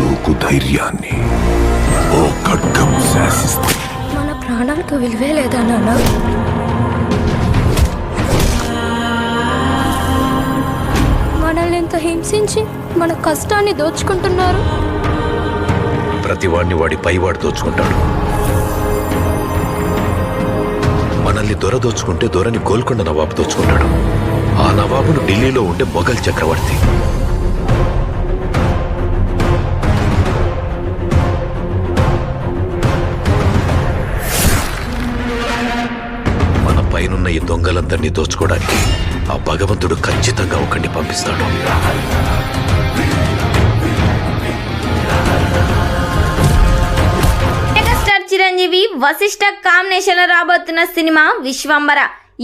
లోకు ధైర్యాన్ని ఓ ఖడ్గం శాసిస్తుంది. మన ప్రాణాలకు విలువే లేదా నాన్న? మనల్ని ఎంత హింసించి మన కష్టాన్ని దోచుకుంటున్నారు. ప్రతివాడిని వాడి పైవాడు దోచుకుంటాడు. మనల్ని దొర దోచుకుంటే దొరని గోల్కొండ నవాబు దోచుకుంటాడు. ఆ నవాబును ఢిల్లీలో ఉండే మొఘల్ చక్రవర్తి. మన పైనున్న ఈ దొంగలందరినీ దోచుకోవడానికి ఆ భగవంతుడు ఖచ్చితంగా ఒకరిని పంపిస్తాడు. మెగాస్టార్ చిరంజీవి వశిష్ఠ కాంబినేషన్ లో రాబోతున్న సినిమా విశ్వంబర.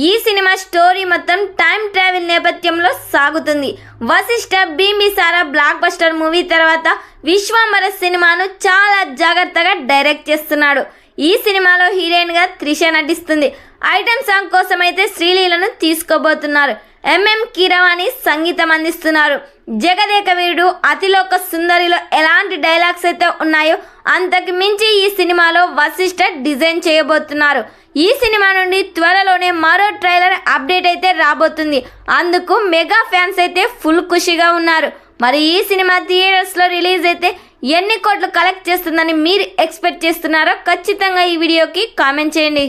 ఈ సినిమా స్టోరీ మొత్తం టైం ట్రావెల్ నేపథ్యంలో సాగుతుంది. Vashishta Bimbisara blockbuster movie తర్వాత విశ్వంబర సినిమాను చాలా జాగ్రత్తగా డైరెక్ట్ చేస్తున్నాడు. ఈ సినిమాలో హీరోయిన్ గా త్రిష నటిస్తుంది. ఐటమ్ సాంగ్ కోసం అయితే శ్రీలీలను తీసుకోబోతున్నారు. ఎంఎం కీరవాణి సంగీతం అందిస్తున్నారు. జగదేక వీరుడు అతిలోక సుందరిలో ఎలాంటి డైలాగ్స్ అయితే ఉన్నాయో అంతకు మించి ఈ సినిమాలో వశిష్ఠ డిజైన్ చేయబోతున్నారు. ఈ సినిమా నుండి త్వరలోనే మరో ట్రైలర్ అప్డేట్ అయితే రాబోతుంది. అందుకు మెగా ఫ్యాన్స్ అయితే ఫుల్ ఖుషిగా ఉన్నారు. మరి ఈ సినిమా థియేటర్స్ లో రిలీజ్ అయితే ఎన్ని కోట్లు కలెక్ట్ చేస్తుందని మీరు ఎక్స్పెక్ట్ చేస్తున్నారో ఖచ్చితంగా ఈ వీడియోకి కామెంట్ చేయండి.